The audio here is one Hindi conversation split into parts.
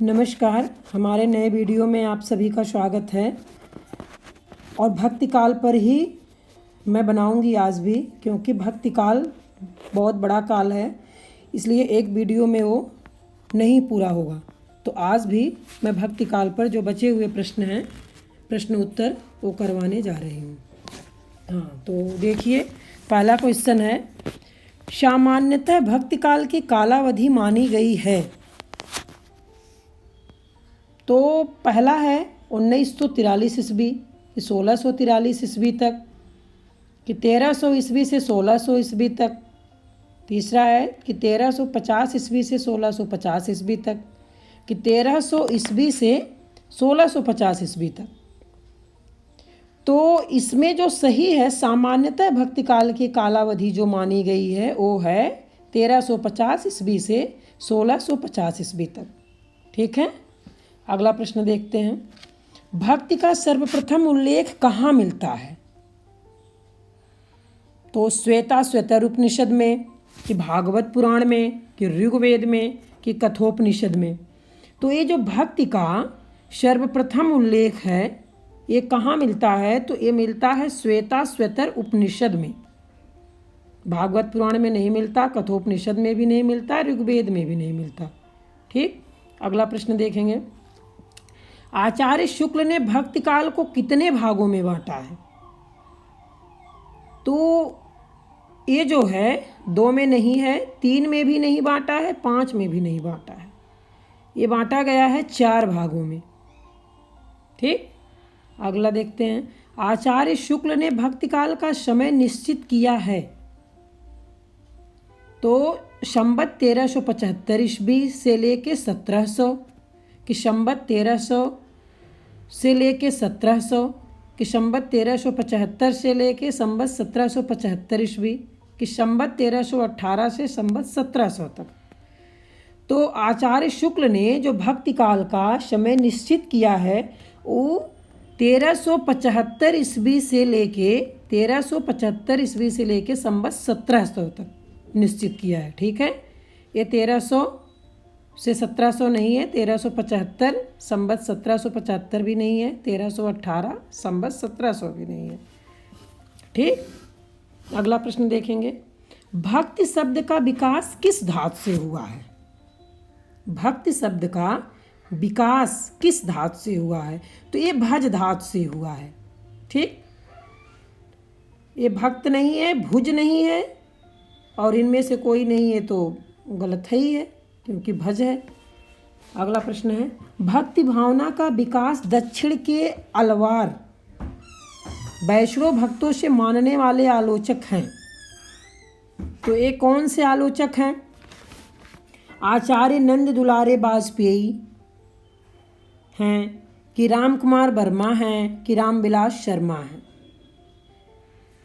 नमस्कार, हमारे नए वीडियो में आप सभी का स्वागत है। और भक्ति काल पर ही मैं बनाऊंगी आज भी, क्योंकि भक्ति काल बहुत बड़ा काल है, इसलिए एक वीडियो में वो नहीं पूरा होगा। तो आज भी मैं भक्ति काल पर जो बचे हुए प्रश्न हैं, प्रश्न उत्तर वो करवाने जा रही हूँ। हाँ, तो देखिए, पहला क्वेश्चन है, सामान्यतः भक्ति काल की कालावधि मानी गई है। तो पहला है 1943 ईस्वी कि 1643 ईस्वी तक, कि 1300 ईस्वी से 1600 ईस्वी तक। तीसरा है कि 1350 ईस्वी से 1650 ईस्वी तक, कि 1300 ईस्वी से 1650 ईस्वी तक। तो इसमें जो सही है, सामान्यतः भक्ति काल की कालावधि जो मानी गई है वो है 1350 ईस्वी से 1650 ईस्वी तक। ठीक है, अगला प्रश्न देखते हैं, भक्ति का सर्वप्रथम उल्लेख कहाँ मिलता है? तो श्वेताश्वतर उपनिषद में, कि भागवत पुराण में, कि ऋग्वेद में, कि कठोपनिषद में। तो ये जो भक्ति का सर्वप्रथम उल्लेख है ये कहाँ मिलता है? तो ये मिलता है श्वेताश्वतर उपनिषद में। भागवत पुराण में नहीं मिलता, कठोपनिषद में भी नहीं मिलता, ऋग्वेद में भी नहीं मिलता। ठीक, अगला प्रश्न देखेंगे, आचार्य शुक्ल ने भक्ति काल को कितने भागों में बांटा है? तो ये जो है 2 में नहीं है, 3 में भी नहीं बांटा है, 5 में भी नहीं बांटा है, ये बांटा गया है 4 भागों में। ठीक, अगला देखते हैं, आचार्य शुक्ल ने भक्ति काल का समय निश्चित किया है। तो संवत 1375 ईस्वी से लेके 1700, कि संवत 1300 से लेके 1700, कि संवत 1375 से लेके संवत 1775 ईस्वी, कि संवत 1318 से संवत 1700 तक। तो आचार्य शुक्ल ने जो भक्ति काल का समय निश्चित किया है वो 1375 ईस्वी से लेके 1375 ईस्वी से लेके संवत 1700 तक निश्चित किया है। ठीक है, ये 1300 से 1700 नहीं है, 1375 संवत 1775 भी नहीं है, 1318 संवत 1700 भी नहीं है। ठीक, अगला प्रश्न देखेंगे, भक्ति शब्द का विकास किस धातु से हुआ है? भक्ति शब्द का विकास किस धातु से हुआ है? तो ये भज धातु से हुआ है। ठीक, ये भक्त नहीं है, भुज नहीं है, और इनमें से कोई नहीं है तो गलत है ही है, क्योंकि भज है। अगला प्रश्न है, भक्ति भावना का विकास दक्षिण के अलवार वैष्णव भक्तों से मानने वाले आलोचक हैं। तो ये कौन से आलोचक हैं? आचार्य नंद दुलारे वाजपेयी हैं, कि राम कुमार वर्मा हैं, कि रामविलास शर्मा हैं।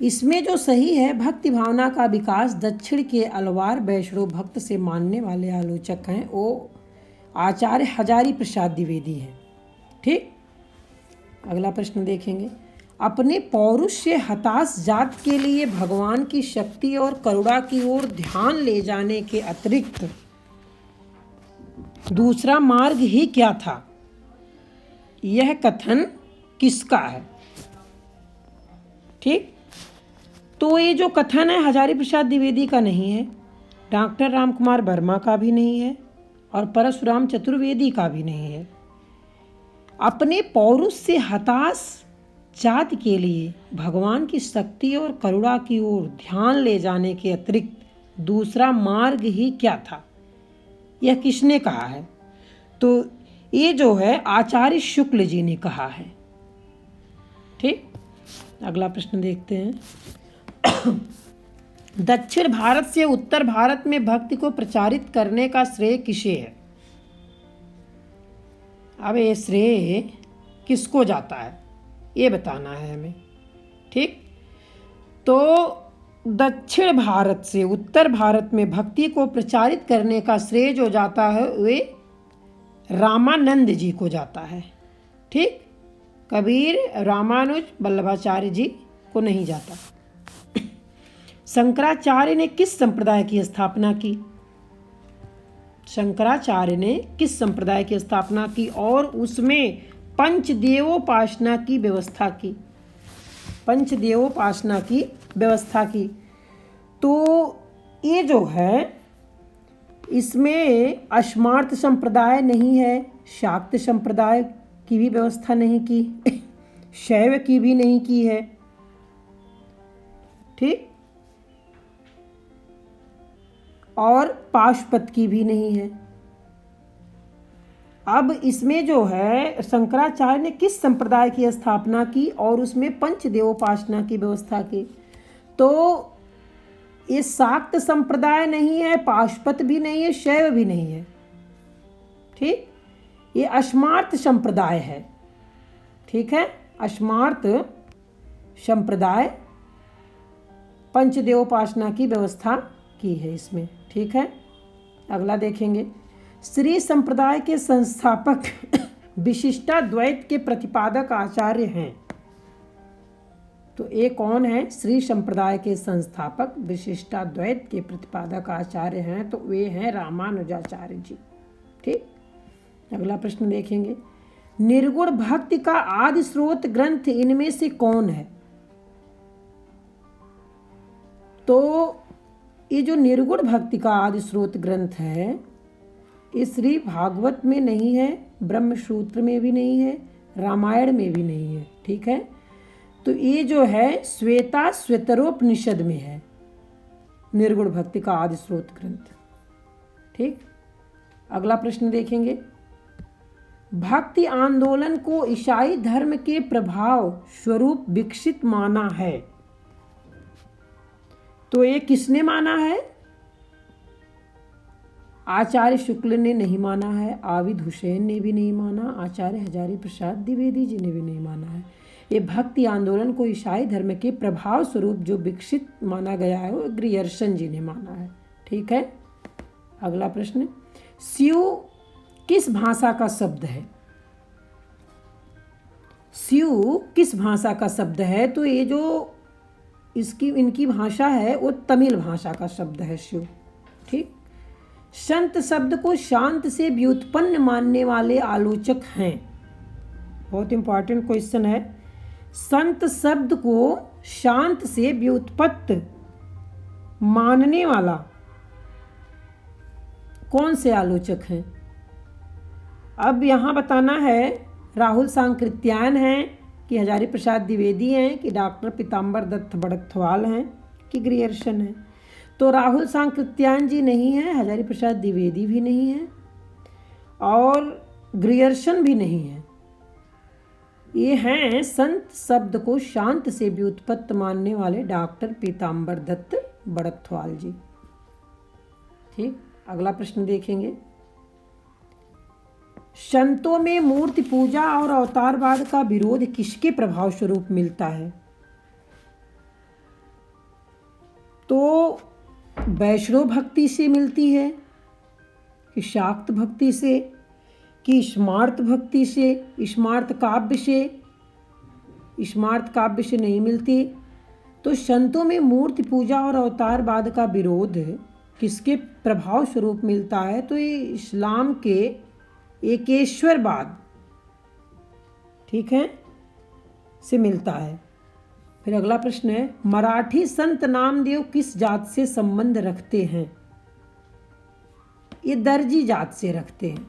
इसमें जो सही है, भक्ति भावना का विकास दक्षिण के अलवार वैष्णव भक्त से मानने वाले आलोचक हैं, वो आचार्य हजारी प्रसाद द्विवेदी हैं। ठीक, अगला प्रश्न देखेंगे, अपने पौरुष से हताश जात के लिए भगवान की शक्ति और करुणा की ओर ध्यान ले जाने के अतिरिक्त दूसरा मार्ग ही क्या था? यह कथन किसका है? ठीक, तो ये जो कथन है हजारी प्रसाद द्विवेदी का नहीं है, डॉक्टर राम कुमार वर्मा का भी नहीं है, और परशुराम चतुर्वेदी का भी नहीं है। अपने पौरुष से हताश जात के लिए भगवान की शक्ति और करुणा की ओर ध्यान ले जाने के अतिरिक्त दूसरा मार्ग ही क्या था? यह किसने कहा है? तो ये जो है आचार्य शुक्ल जी ने कहा है। ठीक, अगला प्रश्न देखते हैं, दक्षिण भारत से उत्तर भारत में भक्ति को प्रचारित करने का श्रेय किसे है? अब ये श्रेय किसको जाता है ये बताना है हमें। ठीक, तो दक्षिण भारत से उत्तर भारत में भक्ति को प्रचारित करने का श्रेय जो जाता है वे रामानंद जी को जाता है। ठीक, कबीर, रामानुज, वल्लभाचार्य जी को नहीं जाता। शंकराचार्य ने किस संप्रदाय की स्थापना की? शंकराचार्य ने किस संप्रदाय की स्थापना की और उसमें पंचदेवोपासना की व्यवस्था की? पंचदेवोपासना की व्यवस्था की। तो ये जो है इसमें अस्मार्त संप्रदाय नहीं है, शाक्त संप्रदाय की भी व्यवस्था नहीं की, शैव की भी नहीं की है। ठीक, और पाशुपत की भी नहीं है। अब इसमें जो है शंकराचार्य ने किस संप्रदाय की स्थापना की और उसमें पंचदेवोपासना की व्यवस्था की? तो ये शाक्त संप्रदाय नहीं है, पाशुपत भी नहीं है, शैव भी नहीं है। ठीक, ये अस्मार्त संप्रदाय है। ठीक है, अस्मार्त संप्रदाय पंचदेवोपासना की व्यवस्था की है इसमें। ठीक है, अगला देखेंगे। श्री संप्रदाय के संस्थापक विशिष्टाद्वैत के प्रतिपादक आचार्य हैं। तो ये कौन है? श्री संप्रदाय के संस्थापक विशिष्टाद्वैत के प्रतिपादक आचार्य हैं, तो वे हैं रामानुजाचार्य जी। ठीक, अगला प्रश्न देखेंगे। निर्गुण भक्ति का आदि स्रोत ग्रंथ इनमें से कौन है? तो ये जो निर्गुण भक्ति का आदि स्रोत ग्रंथ है, ये श्री भागवत में नहीं है, ब्रह्मसूत्र में भी नहीं है, रामायण में भी नहीं है। ठीक है, तो ये जो है श्वेता श्वेतरोपनिषद में है, निर्गुण भक्ति का आदि स्रोत ग्रंथ। ठीक, अगला प्रश्न देखेंगे। भक्ति आंदोलन को ईसाई धर्म के प्रभाव स्वरूप विकसित माना है। तो ये किसने माना है? आचार्य शुक्ल ने नहीं माना है, आबिद हुसैन ने भी नहीं माना, आचार्य हजारी प्रसाद द्विवेदी जी ने भी नहीं माना है। ये भक्ति आंदोलन को ईसाई धर्म के प्रभाव स्वरूप जो विकसित माना गया है वो ग्रियर्सन जी ने माना है। ठीक है, अगला प्रश्न। शिव किस भाषा का शब्द है? शिव किस भाषा का शब्द है? तो ये जो इनकी भाषा है वो तमिल भाषा का शब्द है शिव। ठीक, संत शब्द को शांत से व्युत्पन्न मानने वाले आलोचक हैं। बहुत इंपॉर्टेंट क्वेश्चन है। संत शब्द को शांत से व्युत्पन्न मानने वाला कौन से आलोचक हैं? अब यहाँ बताना है राहुल सांकृत्यायन हैं कि हजारी प्रसाद द्विवेदी हैं कि डॉक्टर पीताम्बर दत्त बड़कथवाल हैं कि ग्रियर्सन हैं। तो राहुल सांकृत्यायन जी नहीं है, हजारी प्रसाद द्विवेदी भी नहीं है और ग्रियर्सन भी नहीं है। ये हैं संत शब्द को शांत से व्युत्पन्न मानने वाले डॉक्टर पीताम्बर दत्त बड़कथवाल जी। ठीक, अगला प्रश्न देखेंगे। संतों में मूर्ति पूजा और अवतारवाद का विरोध किसके प्रभाव स्वरूप मिलता है? तो वैष्णव भक्ति से मिलती है कि शाक्त भक्ति से कि स्मार्त भक्ति से, स्मार्त काव्य से? स्मार्त काव्य से नहीं मिलती। तो संतों में मूर्ति पूजा और अवतारवाद का विरोध किसके प्रभाव स्वरूप मिलता है? तो ये इस्लाम के एकेश्वरवाद, ठीक है, से मिलता है। फिर अगला प्रश्न है, मराठी संत नामदेव किस जात से संबंध रखते हैं? ये दर्जी जात से रखते हैं।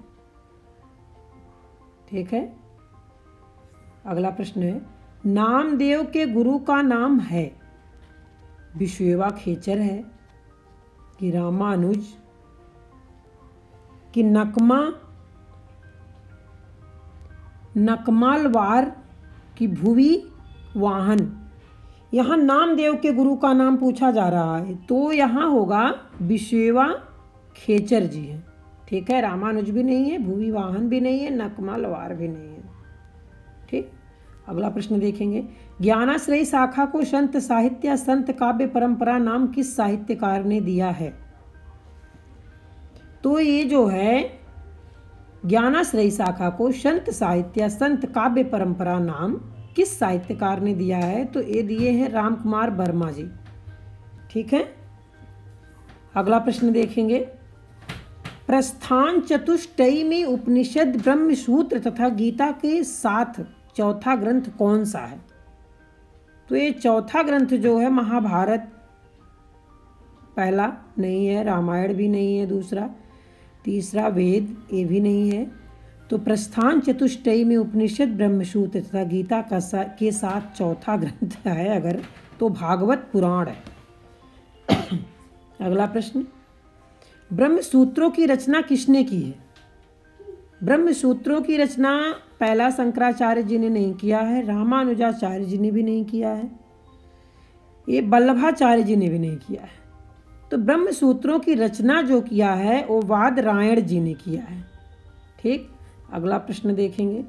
ठीक है, अगला प्रश्न है, नामदेव के गुरु का नाम है? विश्वेवा खेचर है कि रामानुज कि नकमालवार की भुवी वाहन? यहाँ नामदेव के गुरु का नाम पूछा जा रहा है, तो यहाँ होगा विश्वेवा खेचर जी हैं। ठीक है, रामानुज भी नहीं है, भुवी वाहन भी नहीं है, नकमालवार भी नहीं है। ठीक, अगला प्रश्न देखेंगे। ज्ञानाश्रयी शाखा को संत साहित्य या संत काव्य परंपरा नाम किस साहित्यकार ने दिया है? तो ये जो है ज्ञानाश्रयी शाखा को संत साहित्य संत काव्य परंपरा नाम किस साहित्यकार ने दिया है? तो ये दिए हैं राम कुमार वर्मा जी। ठीक है, अगला प्रश्न देखेंगे। प्रस्थान चतुष्टयी में उपनिषद, ब्रह्म सूत्र तथा गीता के साथ चौथा ग्रंथ कौन सा है? तो ये चौथा ग्रंथ जो है महाभारत पहला नहीं है, रामायण भी नहीं है दूसरा, तीसरा वेद ये भी नहीं है। तो प्रस्थान चतुष्टयी में उपनिषद, ब्रह्मसूत्र तथा गीता के साथ चौथा ग्रंथ है अगर, तो भागवत पुराण है। अगला प्रश्न, ब्रह्मसूत्रों की रचना किसने की है? ब्रह्मसूत्रों की रचना पहला शंकराचार्य जी ने नहीं किया है, रामानुजाचार्य जी ने भी नहीं किया है, ये वल्लभाचार्य जी ने भी नहीं किया है। तो ब्रह्मसूत्रों की रचना जो किया है वो वादरायण जी ने किया है। ठीक, अगला प्रश्न देखेंगे,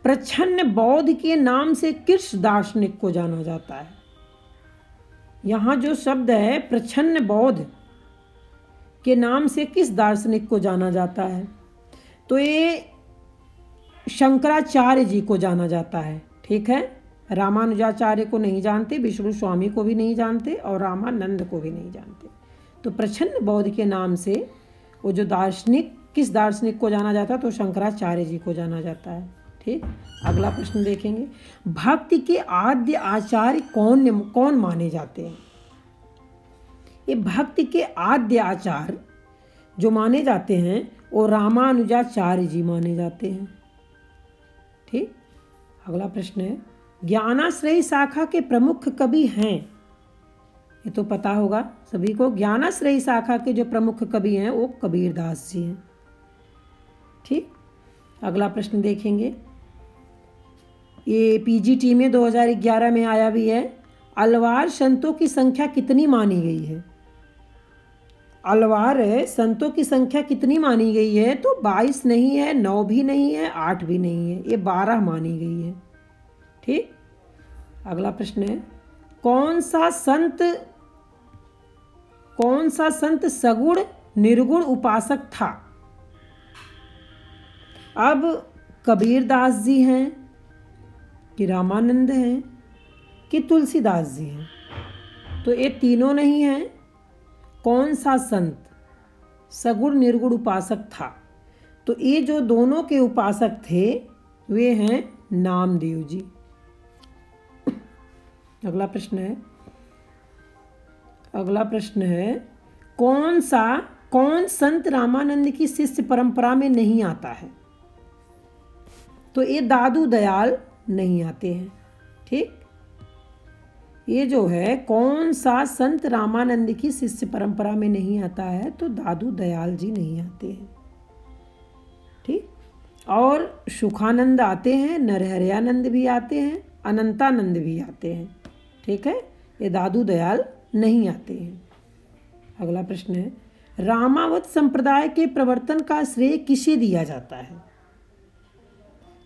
प्रच्छन्न बौद्ध के नाम से किस दार्शनिक को जाना जाता है? यहाँ जो शब्द है प्रच्छन्न बौद्ध के नाम से किस दार्शनिक को जाना जाता है? तो ये शंकराचार्य जी को जाना जाता है। ठीक है, रामानुजाचार्य को नहीं जानते, विष्णु स्वामी को भी नहीं जानते और रामानंद को भी नहीं जानते। तो प्रच्छन्न बौद्ध के नाम से वो जो दार्शनिक, किस दार्शनिक को जाना जाता है? तो शंकराचार्य जी को जाना जाता है। ठीक, अगला प्रश्न देखेंगे, भक्ति के आद्य आचार्य कौन माने जाते हैं? ये भक्ति के आद्य आचार्य जो माने जाते हैं वो रामानुजाचार्य जी माने जाते हैं। ठीक, अगला प्रश्न है, ज्ञानाश्रयी शाखा के प्रमुख कवि हैं? ये तो पता होगा सभी को, ज्ञानाश्रयी शाखा के जो प्रमुख कवि हैं वो कबीरदास जी हैं। ठीक, अगला प्रश्न देखेंगे, ये पीजीटी में 2011 में आया भी है, अलवार संतों की संख्या कितनी मानी गई है? अलवार संतों की संख्या कितनी मानी गई है? तो 22 नहीं है, 9 भी नहीं है, 8 भी नहीं है, ये 12 मानी गई है। ठीक, अगला प्रश्न है, कौन सा संत सगुण निर्गुण उपासक था? अब कबीरदास जी हैं कि रामानंद हैं कि तुलसीदास जी हैं? तो ये तीनों नहीं हैं। कौन सा संत सगुण निर्गुण उपासक था? तो ये जो दोनों के उपासक थे वे हैं नामदेव जी। अगला प्रश्न है, कौन संत रामानंद की शिष्य परंपरा में नहीं आता है? तो ये दादू दयाल नहीं आते हैं। ठीक, ये जो है कौन सा संत रामानंद की शिष्य परंपरा में नहीं आता है? तो दादू दयाल जी नहीं आते हैं। ठीक, और सुखानंद आते हैं, नरहरियानंद भी आते हैं, अनंतानंद भी आते हैं। ठीक है, ये दादू दयाल नहीं आते हैं। अगला प्रश्न है, रामावत संप्रदाय के प्रवर्तन का श्रेय किसे दिया जाता है?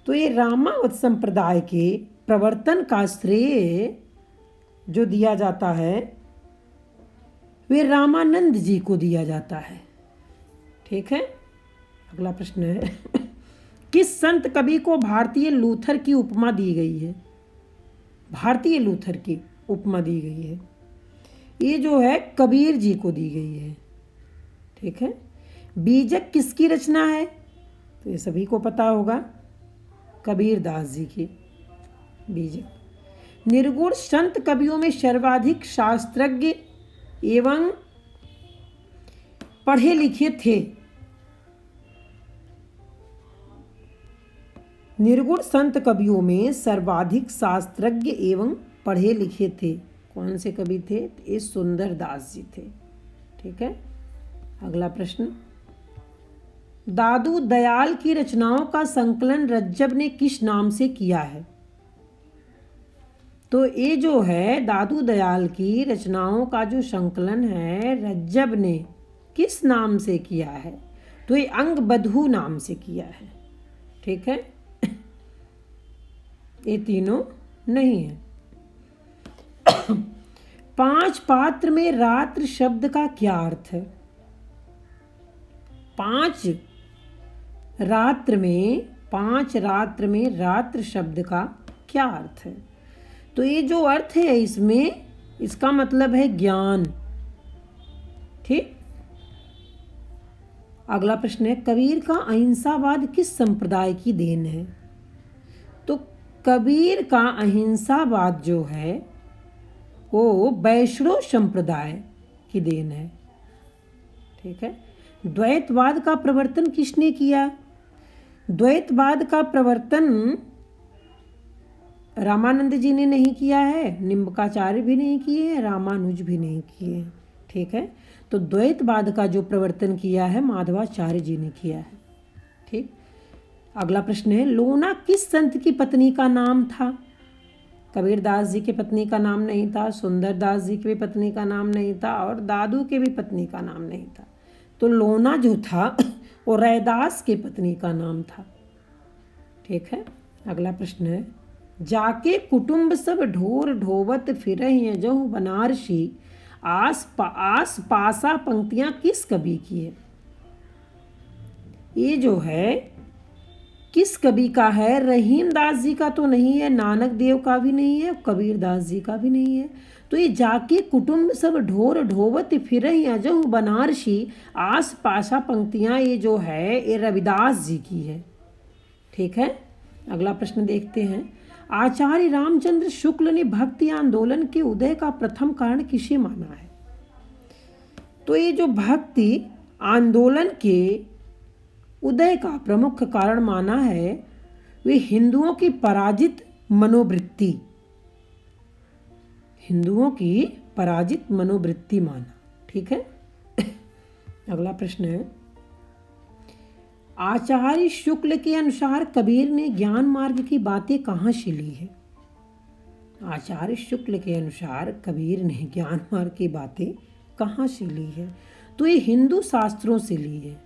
तो ये रामावत संप्रदाय के प्रवर्तन का श्रेय जो दिया जाता है वे रामानंद जी को दिया जाता है। ठीक है, अगला प्रश्न है, किस संत कवि को भारतीय लूथर की उपमा दी गई है? भारतीय लूथर की उपमा दी गई है, ये जो है कबीर जी को दी गई है। ठीक है, बीजक किसकी रचना है? तो ये सभी को पता होगा, कबीरदास जी की बीजक। निर्गुण संत कवियों में सर्वाधिक शास्त्रज्ञ एवं पढ़े लिखे थे? निर्गुण संत कवियों में सर्वाधिक शास्त्रज्ञ एवं पढ़े लिखे थे कौन से कवि थे? ये सुंदर दास जी थे। ठीक है, अगला प्रश्न, दादू दयाल की रचनाओं का संकलन रज्जब ने किस नाम से किया है? तो ये जो है दादू दयाल की रचनाओं का जो संकलन है रज्जब ने किस नाम से किया है? तो ये अंगबधू नाम से किया है। ठीक है, ये तीनों नहीं है। 5 पात्र में रात्र शब्द का क्या अर्थ है? 5 रात्र में रात्र शब्द का क्या अर्थ है? तो ये जो अर्थ है इसमें, इसका मतलब है ज्ञान। ठीक, अगला प्रश्न है, कबीर का अहिंसावाद किस संप्रदाय की देन है? तो कबीर का अहिंसावाद जो है वो वैष्णव संप्रदाय की देन है। ठीक है। द्वैतवाद का प्रवर्तन किसने किया? द्वैतवाद का प्रवर्तन रामानंद जी ने नहीं किया है, निम्बकाचार्य भी नहीं किए हैं, रामानुज भी नहीं किए हैं। ठीक है। तो द्वैतवाद का जो प्रवर्तन किया है माधवाचार्य जी ने किया है। ठीक। अगला प्रश्न है, लोना किस संत की पत्नी का नाम था? कबीरदास जी की पत्नी का नाम नहीं था, सुंदरदास जी की भी पत्नी का नाम नहीं था और दादू के भी पत्नी का नाम नहीं था। तो लोना जो था वो रैदास के पत्नी का नाम था। ठीक है। अगला प्रश्न है, जाके कुटुंब सब ढोर ढोवत फिरहिं जहु बनारसी, आस पासा पंक्तियां किस कवि की है? ये जो है किस कवि का है? रहीम दास जी का तो नहीं है, नानक देव का भी नहीं है, कबीर दास जी का भी नहीं है। तो ये जाके कुटुंब सब ढोर ढोवत फिरहिं अजहु बनारसी, आस पासा पंक्तियां ये जो है ये रविदास जी की है। ठीक है। अगला प्रश्न देखते हैं, आचार्य रामचंद्र शुक्ल ने भक्ति आंदोलन के उदय का प्रथम कारण किसे माना है? तो ये जो भक्ति आंदोलन के उदय का प्रमुख कारण माना है वे हिंदुओं की पराजित मनोवृत्ति, हिंदुओं की पराजित मनोवृत्ति माना। ठीक है। अगला प्रश्न है, आचार्य शुक्ल के अनुसार कबीर ने ज्ञान मार्ग की बातें कहाँ से ली है? आचार्य शुक्ल के अनुसार कबीर ने ज्ञान मार्ग की बातें कहाँ से ली है? तो ये हिंदू शास्त्रों से ली है।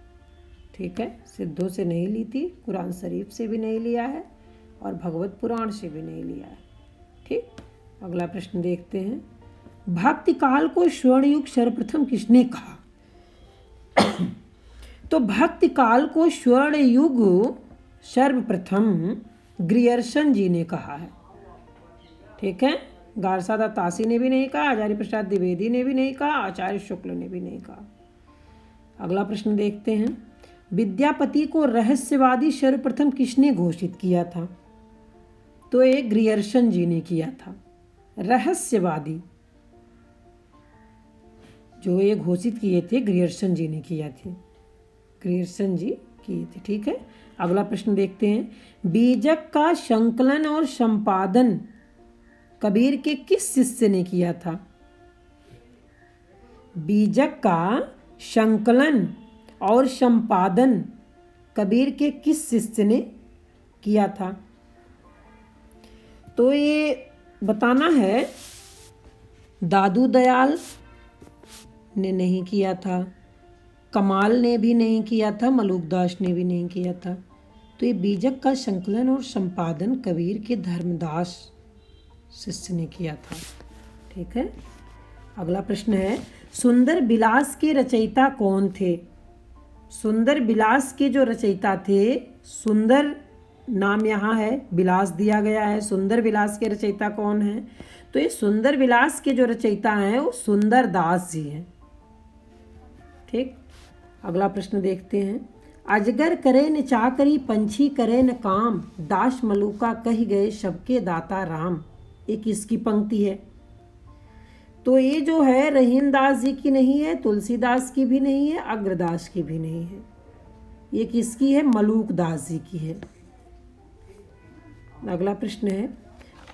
ठीक है। सिद्धों से नहीं ली थी, कुरान शरीफ से भी नहीं लिया है और भगवत पुराण से भी नहीं लिया है। ठीक। अगला प्रश्न देखते हैं, भक्ति काल को स्वर्ण युग सर्वप्रथम किसने कहा? तो भक्ति काल को स्वर्ण युग सर्वप्रथम ग्रियर्सन जी ने कहा है। ठीक है। गारसादा तासी ने भी नहीं कहा, आचार्य प्रसाद द्विवेदी ने भी नहीं कहा, आचार्य शुक्ल ने भी नहीं कहा। अगला प्रश्न देखते हैं, विद्यापति को रहस्यवादी सर्वप्रथम किसने घोषित किया था? तो ये ग्रियर्सन जी ने किया था। रहस्यवादी जो ये घोषित किए थे ग्रियर्सन जी ने किया थे, ग्रियर्सन जी किए थे। ठीक है। अगला प्रश्न देखते हैं, बीजक का संकलन और संपादन कबीर के किस शिष्य ने किया था? बीजक का संकलन और संपादन कबीर के किस शिष्य ने किया था? तो ये बताना है, दादू दयाल ने नहीं किया था, कमाल ने भी नहीं किया था, मलूकदास ने भी नहीं किया था। तो ये बीजक का संकलन और संपादन कबीर के धर्मदास शिष्य ने किया था। ठीक है। अगला प्रश्न है, सुंदर विलास के रचयिता कौन थे? सुंदर विलास के जो रचयिता थे, सुंदर नाम यहाँ है, विलास दिया गया है, सुंदर विलास के रचयिता कौन है? तो ये सुंदर विलास के जो रचयिता हैं वो सुंदर दास जी हैं। ठीक। अगला प्रश्न देखते हैं, अजगर करे न चाकरी, पंछी करे न काम, दास मलूका कही गए सबके दाता राम। ये किसकी पंक्ति है? तो ये जो है रहीम दास जी की नहीं है, तुलसीदास की भी नहीं है, अग्रदास की भी नहीं है। ये किसकी है? मलूक दास जी की है। अगला प्रश्न है,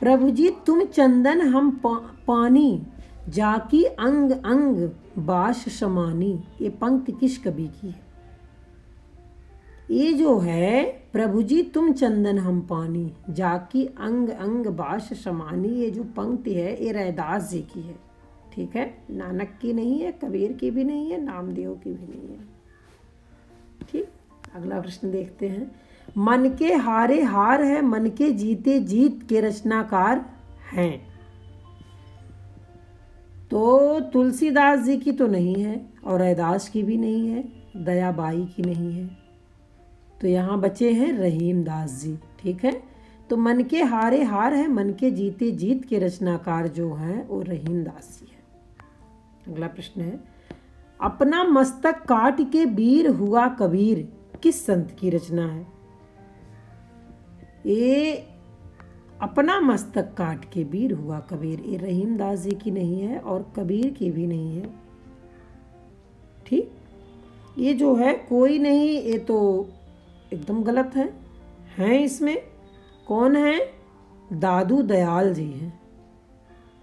प्रभु जी तुम चंदन हम पानी, जाकी अंग अंग बाश समानी। ये पंक्ति किस कवि की है? ये जो है प्रभु जी तुम चंदन हम पानी, जाकी अंग अंग बाश समानी, ये जो पंक्ति है ये रैदास जी की है। ठीक है। नानक की नहीं है, कबीर की भी नहीं है, नामदेव की भी नहीं है। ठीक। अगला प्रश्न देखते हैं, मन के हारे हार है, मन के जीते जीत के रचनाकार हैं। तो तुलसीदास जी की तो नहीं है और रैदास की भी नहीं है, दयाबाई की नहीं है। तो यहाँ बचे हैं रहीम दास जी। ठीक है। तो मन के हारे हार है, मन के जीते जीत के रचनाकार जो हैं वो रहीम दास जी है। अगला प्रश्न है, अपना मस्तक काट के वीर हुआ कबीर किस संत की रचना है? ये अपना मस्तक काट के वीर हुआ कबीर, ये रहीमदास जी की नहीं है और कबीर की भी नहीं है। ठीक, ये जो है कोई नहीं, ये तो एकदम गलत है। हैं इसमें कौन है? दादू दयाल जी हैं।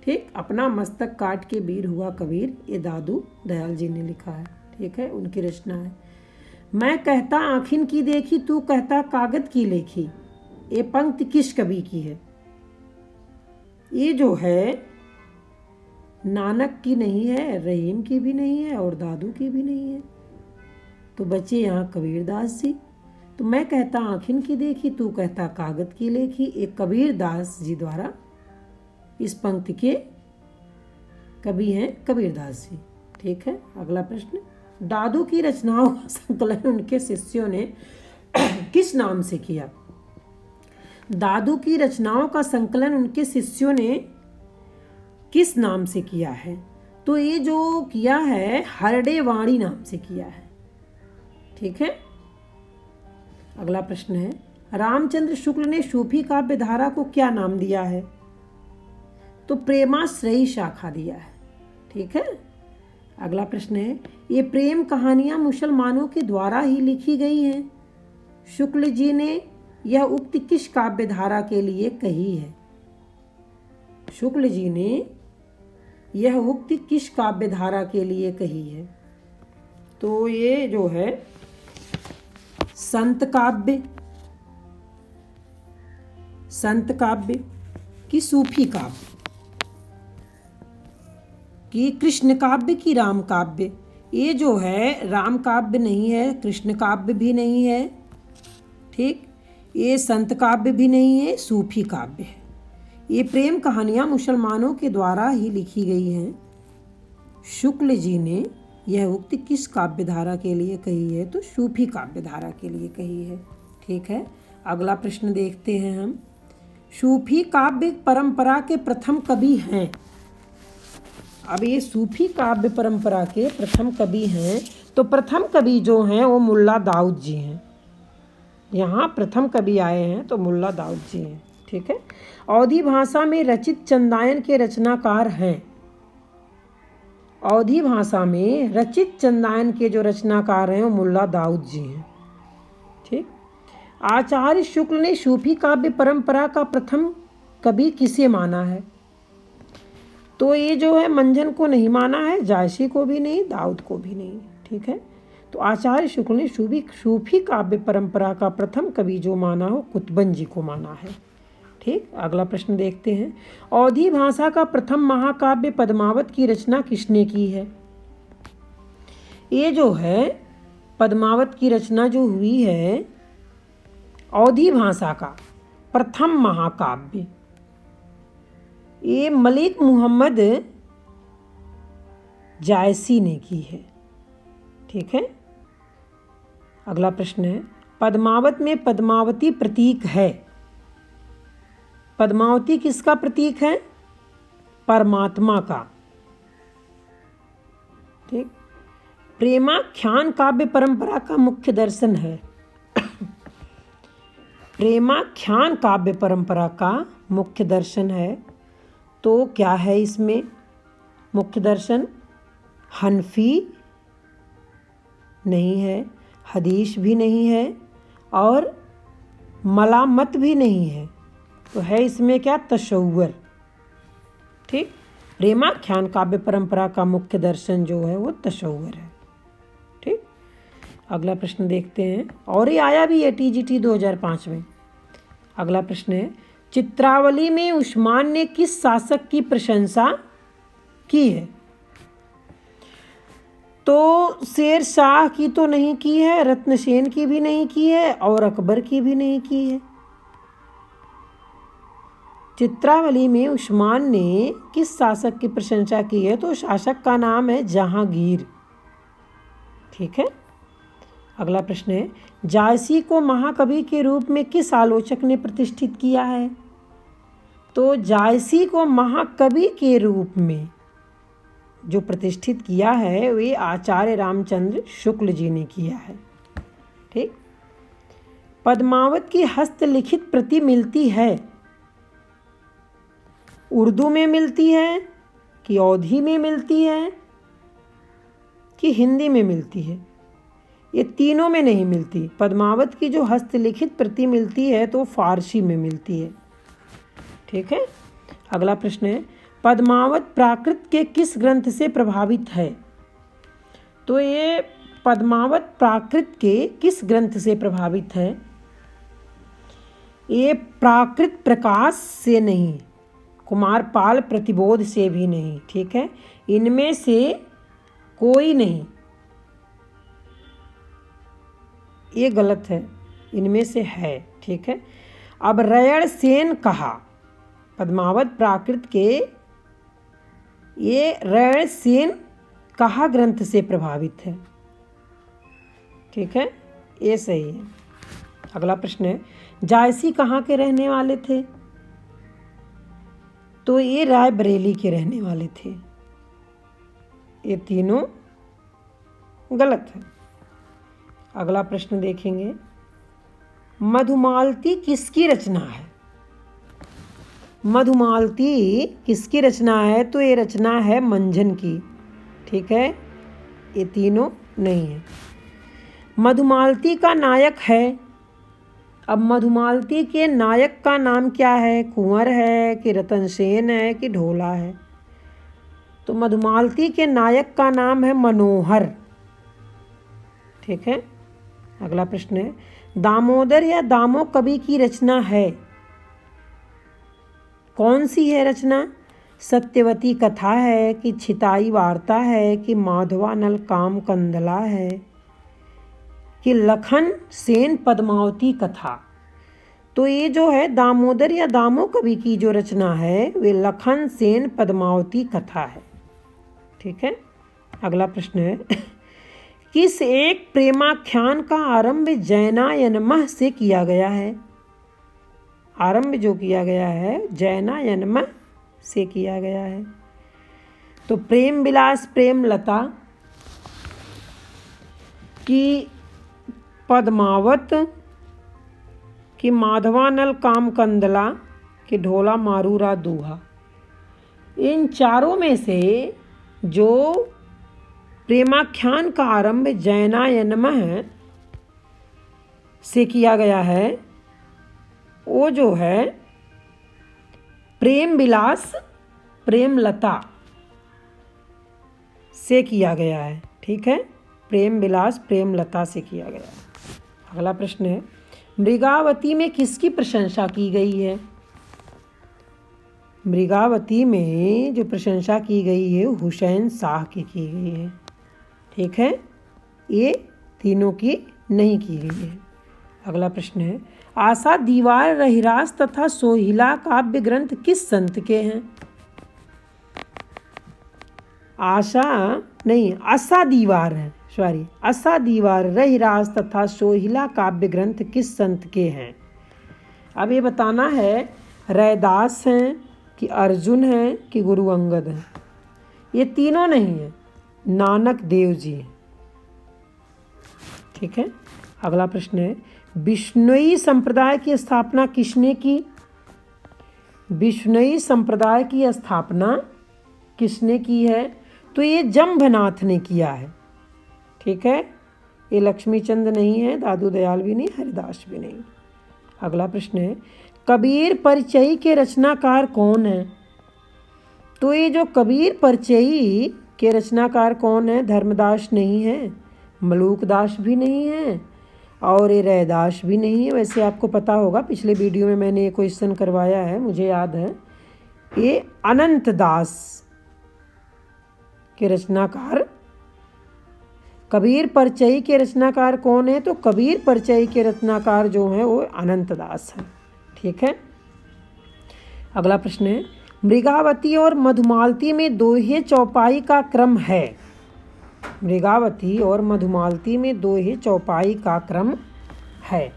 ठीक, अपना मस्तक काट के वीर हुआ कबीर, ये दादू दयाल जी ने लिखा है। ठीक है, उनकी रचना है। मैं कहता आँखिन की देखी, तू कहता कागज की लेखी, ये पंक्ति किस कवि की है? ये जो है नानक की नहीं है, रहीम की भी नहीं है और दादू की भी नहीं है। तो बचे यहाँ कबीरदास जी। तो मैं कहता आँखिन की देखी, तू कहता कागज की लेखी, एक कबीरदास जी द्वारा इस पंक्ति के कवि हैं कबीरदास जी। ठीक है, अगला प्रश्न। दादू की रचनाओं का संकलन उनके शिष्यों ने किस नाम से किया? दादू की रचनाओं का संकलन उनके शिष्यों ने किस नाम से किया है? तो ये जो किया है हरडे वाणी नाम से किया है। ठीक है, अगला प्रश्न है। रामचंद्र शुक्ल ने सूफी काव्य धारा को क्या नाम दिया है? तो प्रेमाश्रयी शाखा दिया है। ठीक है, अगला प्रश्न है। ये प्रेम कहानियां मुसलमानों के द्वारा ही लिखी गई हैं। शुक्ल जी ने यह उक्ति किस काव्य धारा के लिए कही है? शुक्ल जी ने यह उक्ति किस काव्य धारा के लिए कही है? तो ये जो है संत काव्य, संत काव्य की सूफी काव्य की कृष्ण काव्य की राम काव्य। ये जो है राम काव्य नहीं है, कृष्ण काव्य भी नहीं है। ठीक, ये संत काव्य भी नहीं है, सूफी काव्य है। ये प्रेम कहानियाँ मुसलमानों के द्वारा ही लिखी गई हैं। शुक्ल जी ने यह उक्ति किस काव्य धारा के लिए कही है? तो सूफी काव्य धारा के लिए कही है। ठीक है, अगला प्रश्न देखते हैं हम। सूफी काव्य परंपरा के प्रथम कवि हैं। अब ये सूफी काव्य परंपरा के प्रथम कवि हैं, तो प्रथम कवि जो हैं वो मुल्ला दाऊद जी हैं। यहाँ प्रथम कवि आए हैं तो मुल्ला दाऊद जी हैं। ठीक है, अवधी भाषा में रचित चंदायन के रचनाकार हैं। अवधी भाषा में रचित चंदायन के जो रचनाकार हैं वो मुल्ला दाऊद जी हैं। ठीक, आचार्य शुक्ल ने सूफी काव्य परंपरा का प्रथम कवि किसे माना है? तो ये जो है मंझन को नहीं माना है, जायसी को भी नहीं, दाऊद को भी नहीं। ठीक है, तो आचार्य शुक्ल ने सूफी काव्य परंपरा का प्रथम कवि जो माना हो कुतुबन जी को माना है। ठीक, अगला प्रश्न देखते हैं। अवधी भाषा का प्रथम महाकाव्य पद्मावत की रचना किसने की है? ये जो है पद्मावत की रचना जो हुई है अवधी भाषा का प्रथम महाकाव्य, ये मलिक मोहम्मद जायसी ने की है। ठीक है, अगला प्रश्न है। पद्मावत में पद्मावती प्रतीक है। पद्मावती किसका प्रतीक है? परमात्मा का। ठीक, प्रेमाख्यान काव्य परंपरा का मुख्य दर्शन है। प्रेमाख्यान काव्य परंपरा का मुख्य दर्शन है, तो क्या है इसमें मुख्य दर्शन? हनफी नहीं है, हदीस भी नहीं है और मलामत भी नहीं है, तो है इसमें क्या? तशव्वुर। ठीक, प्रेमाख्यान काव्य परंपरा का मुख्य दर्शन जो है वो तशव्वुर है। ठीक, अगला प्रश्न देखते हैं, और ये आया भी है TGT 2005 में। अगला प्रश्न है। चित्रावली में उस्मान ने किस शासक की प्रशंसा की है? तो शेर शाह की तो नहीं की है, रत्नसेन की भी नहीं की है और अकबर की भी नहीं की है। चित्रावली में उस्मान ने किस शासक की प्रशंसा की है? तो शासक का नाम है जहांगीर। ठीक है, अगला प्रश्न है। जायसी को महाकवि के रूप में किस आलोचक ने प्रतिष्ठित किया है? तो जायसी को महाकवि के रूप में जो प्रतिष्ठित किया है वे आचार्य रामचंद्र शुक्ल जी ने किया है। ठीक। पद्मावत की हस्तलिखित प्रति मिलती है, उर्दू में मिलती है कि अवधी में मिलती है कि हिंदी में मिलती है? ये तीनों में नहीं मिलती। पद्मावत की जो हस्तलिखित प्रति मिलती है तो फारसी में मिलती है। ठीक है। अगला प्रश्न है, पद्मावत प्राकृत के किस ग्रंथ से प्रभावित है? तो ये पद्मावत प्राकृत के किस ग्रंथ से प्रभावित है? ये प्राकृत प्रकाश से नहीं, कुमारपाल प्रतिबोध से भी नहीं। ठीक है। इनमें से कोई नहीं, ये गलत है, इनमें से है। ठीक है। अब रयण सेन कहा पद्मावत प्राकृत के, ये रयण सेन कहा ग्रंथ से प्रभावित है? ठीक है, ये सही है। अगला प्रश्न है, जायसी कहाँ के रहने वाले थे? तो ये रायबरेली के रहने वाले थे। ये तीनों गलत है। अगला प्रश्न देखेंगे, मधुमालती किसकी रचना है? मधुमालती किसकी रचना है? तो ये रचना है मंझन की। ठीक है, ये तीनों नहीं है। मधुमालती का नायक है। अब मधुमालती के नायक का नाम क्या है? कुंवर है कि रतन सेन है कि ढोला है? तो मधुमालती के नायक का नाम है मनोहर। ठीक है। अगला प्रश्न है, दामोदर या दामो कवि की रचना है? कौन सी है रचना? सत्यवती कथा है कि छिताई वार्ता है कि माधवानल काम कंदला है कि लखन सेन पद्मावती कथा? तो ये जो है दामोदर या दामो कवि की जो रचना है वे लखन सेन पद्मावती कथा है। ठीक है। अगला प्रश्न है, किस एक प्रेमाख्यान का आरंभ जैनायनमः से किया गया है? आरंभ जो किया गया है जैनायनमः से किया गया है। तो प्रेम विलास प्रेम लता की पद्मावत कि माधवानल काम कंदला कि ढोला मारूरा दूहा, इन चारों में से जो प्रेमाख्यान का आरंभ जैनायनमः से किया गया है वो जो है प्रेम विलास प्रेम लता से किया गया है। ठीक है, प्रेम विलास प्रेम लता से किया गया है। अगला प्रश्न है, मृगावती में किसकी प्रशंसा की गई है? मृगावती में जो प्रशंसा की गई है हुसैन शाह की गई है। ठीक है, ये तीनों की नहीं की गई है। अगला प्रश्न है, आशा दीवार रहिरास तथा सोहिला काव्य ग्रंथ किस संत के हैं? आशा दीवार है, आशा दीवार रहिरास तथा सोहिला काव्य ग्रंथ किस संत के हैं? अब ये बताना है रैदास हैं कि अर्जुन हैं कि गुरु अंगद हैं? ये तीनों नहीं है, नानक देव जी हैं। ठीक है। अगला प्रश्न है, बिश्नोई संप्रदाय की स्थापना किसने की? बिश्नोई संप्रदाय की स्थापना किसने की है? तो ये जम्भनाथ ने किया है। ठीक है, ये लक्ष्मीचंद नहीं है, दादू दयाल भी नहीं, हरिदास भी नहीं। अगला प्रश्न है, कबीर परिचयी के रचनाकार कौन है? तो ये जो कबीर परिचयी के रचनाकार कौन है? धर्मदास नहीं है, मलूकदास भी नहीं है और ये रैदास भी नहीं है। वैसे आपको पता होगा, पिछले वीडियो में मैंने ये क्वेश्चन करवाया है, मुझे याद है। ये अनंत दास के रचनाकार, कबीर परिचयी के रचनाकार कौन है? तो कबीर परिचयी के रचनाकार जो हैं वो अनंत दास हैं। ठीक है। अगला प्रश्न है, मृगावती और मधुमालती में दोहे चौपाई का क्रम है? मृगावती और मधुमालती में दोहे चौपाई का क्रम है।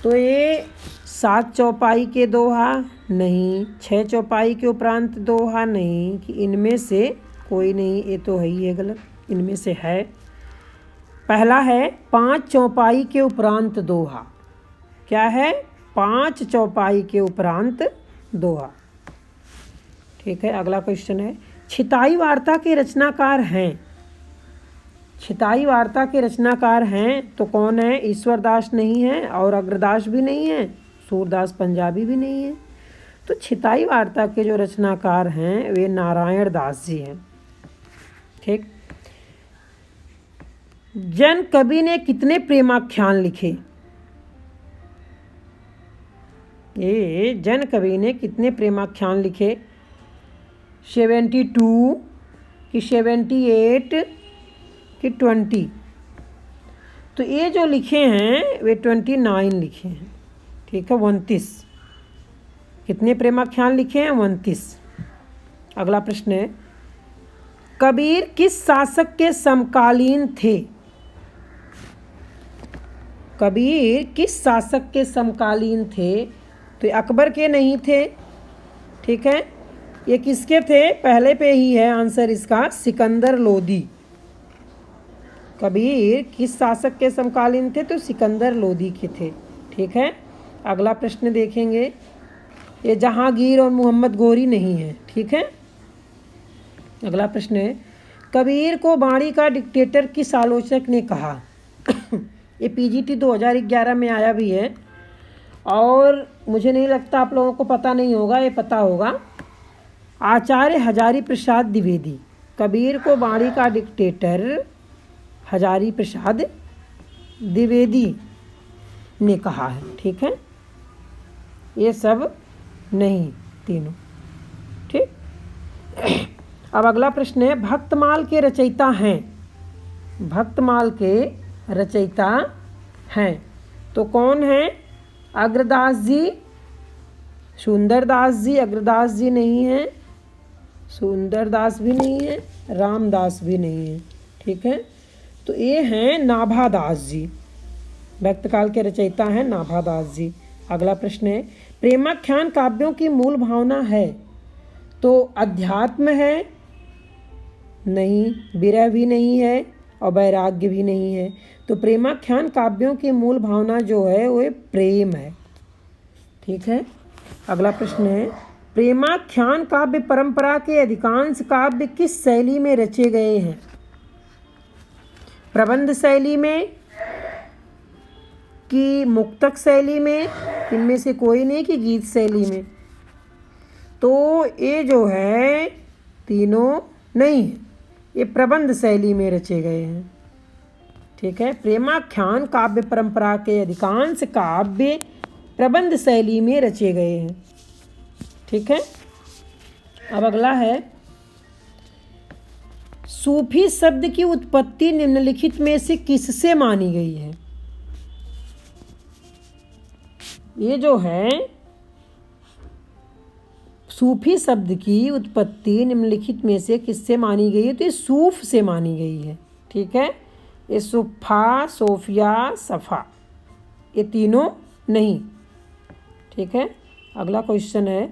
तो ये 7 चौपाई के दोहा नहीं, 6 चौपाई के उपरांत दोहा नहीं, कि इनमें से कोई नहीं, ये तो है ही है गलत, इनमें से है। पहला है 5 चौपाई के उपरांत दोहा। क्या है? 5 चौपाई के उपरांत दोहा। ठीक है, अगला क्वेश्चन है छिताई वार्ता के रचनाकार हैं। छिताई वार्ता के रचनाकार हैं तो कौन है? ईश्वरदास नहीं है और अग्रदास भी नहीं है, सूरदास पंजाबी भी नहीं है। तो छिताई वार्ता के जो रचनाकार हैं वे नारायण दास जी हैं। ठीक। जन कवि ने कितने प्रेमाख्यान लिखे? ये जन कवि ने कितने प्रेमाख्यान लिखे? 72 कि 78 कि 20? तो ये जो लिखे हैं वे 29 लिखे हैं। ठीक है, 29। कितने प्रेमाख्यान लिखे हैं? 29। अगला प्रश्न है कबीर किस शासक के समकालीन थे? कबीर किस शासक के समकालीन थे? तो अकबर के नहीं थे। ठीक है, ये किसके थे? पहले पे ही है आंसर इसका, सिकंदर लोदी। कबीर किस शासक के समकालीन थे? तो सिकंदर लोदी के थे। ठीक है, अगला प्रश्न देखेंगे। ये जहांगीर और मोहम्मद गोरी नहीं है। ठीक है, अगला प्रश्न है कबीर को बाणी का डिक्टेटर किस आलोचक ने कहा? ये पीजीटी 2011 में आया भी है और मुझे नहीं लगता आप लोगों को पता नहीं होगा, ये पता होगा। आचार्य हजारी प्रसाद द्विवेदी कबीर को बाणी का डिक्टेटर हजारी प्रसाद द्विवेदी ने कहा है। ठीक है, ये सब नहीं तीनों। ठीक। अब अगला प्रश्न है भक्तमाल के रचयिता हैं। भक्तमाल के रचयिता हैं तो कौन है? अग्रदास जी, सुंदरदास जी। अग्रदास जी नहीं है, सुंदरदास भी नहीं है, रामदास भी नहीं है। ठीक है, तो ये हैं नाभादास जी। भक्तकाल के रचयिता हैं नाभादास जी। अगला प्रश्न है प्रेमाख्यान काव्यों की मूल भावना है तो अध्यात्म है? नहीं, विरह भी नहीं है और वैराग्य भी नहीं है। तो प्रेमाख्यान काव्यों की मूल भावना जो है वो प्रेम है। ठीक है, अगला प्रश्न है प्रेमाख्यान काव्य परंपरा के अधिकांश काव्य किस शैली में रचे गए हैं? प्रबंध शैली में कि मुक्तक शैली में? इनमें से कोई नहीं कि गीत शैली में? तो ये जो है तीनों नहीं है, ये प्रबंध शैली में रचे गए हैं। ठीक है, प्रेमाख्यान काव्य परंपरा के अधिकांश काव्य प्रबंध शैली में रचे गए हैं। ठीक है, अब अगला है सूफी शब्द की उत्पत्ति निम्नलिखित में से किससे मानी गई है? ये जो है सूफी शब्द की उत्पत्ति निम्नलिखित में से किससे मानी गई है? तो ये सूफ से मानी गई है। ठीक है, ये सुफा, सोफिया, सफ़ा, ये तीनों नहीं। ठीक है, अगला क्वेश्चन है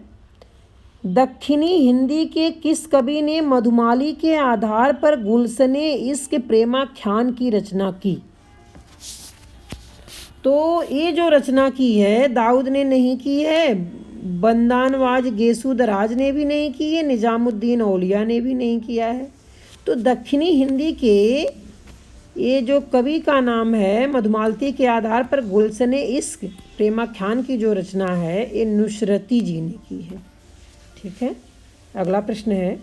दक्षिणी हिंदी के किस कवि ने मधुमाली के आधार पर गुलशने इश्क प्रेमाख्यान की रचना की? तो ये जो रचना की है दाऊद ने नहीं की है, बंदानवाज गेसु दराज ने भी नहीं की है, निजामुद्दीन औलिया ने भी नहीं किया है। तो दक्षिणी हिंदी के ये जो कवि का नाम है मधुमालती के आधार पर गुलशने इश्क प्रेमाख्यान की जो रचना है ये नुसरती जी ने की है। ठीक है, अगला प्रश्न है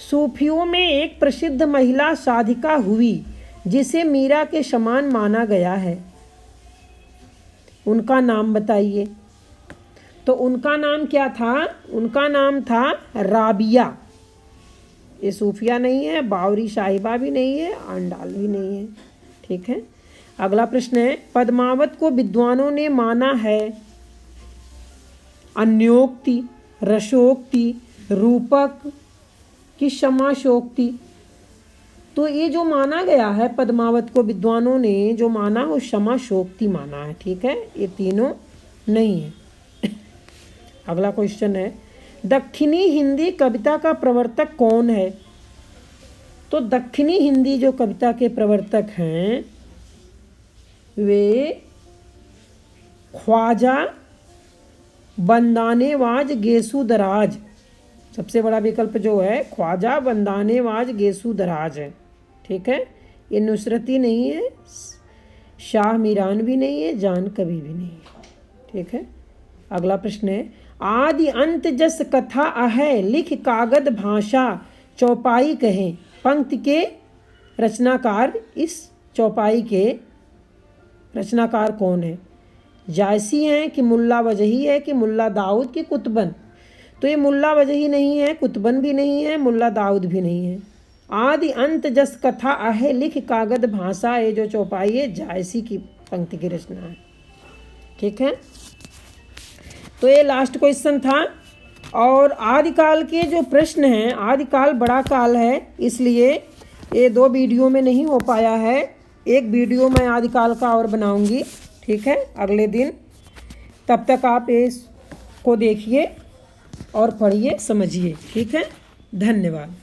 सूफियों में एक प्रसिद्ध महिला साधिका हुई जिसे मीरा के समान माना गया है, उनका नाम बताइए। तो उनका नाम क्या था? उनका नाम था राबिया। ये सूफिया नहीं है, बावरी साहिबा भी नहीं है, आंडाल भी नहीं है। ठीक है, अगला प्रश्न है पद्मावत को विद्वानों ने माना है अन्योक्ति, रसोक्ति, रूपक कि समासोक्ति? तो ये जो माना गया है पद्मावत को विद्वानों ने जो माना वो समासोक्ति माना है। ठीक है, ये तीनों नहीं है। अगला क्वेश्चन है दक्षिणी हिंदी कविता का प्रवर्तक कौन है? तो दक्षिणी हिंदी जो कविता के प्रवर्तक हैं वे ख्वाजा बंदानेवाज गेसुदराज, सबसे बड़ा विकल्प जो है ख्वाजा बंदानेवाज गेसुदराज है। ठीक है, ये नुसरती नहीं है, शाह मीरान भी नहीं है, जान कवि भी नहीं है। ठीक है, अगला प्रश्न है आदि अंत जस कथा अहै लिख कागद भाषा चौपाई कहें। पंक्ति के रचनाकार, इस चौपाई के रचनाकार कौन है? जायसी हैं कि मुल्ला वजही है कि मुल्ला दाऊद की कुतुबन? तो ये मुल्ला वजही नहीं है, कुतुबन भी नहीं है, मुल्ला दाऊद भी नहीं है। आदि अंत जस कथा आहे लिख कागद भाषा, ये जो चौपाई है जायसी की पंक्ति की रचना है। ठीक है, तो ये लास्ट क्वेश्चन था। और आदिकाल के जो प्रश्न हैं, आदिकाल बड़ा काल है इसलिए ये 2 वीडियो में नहीं हो पाया है। एक वीडियो मैं आदिकाल का और बनाऊंगी। ठीक है, अगले दिन। तब तक आप इसको देखिए और पढ़िए, समझिए। ठीक है, धन्यवाद।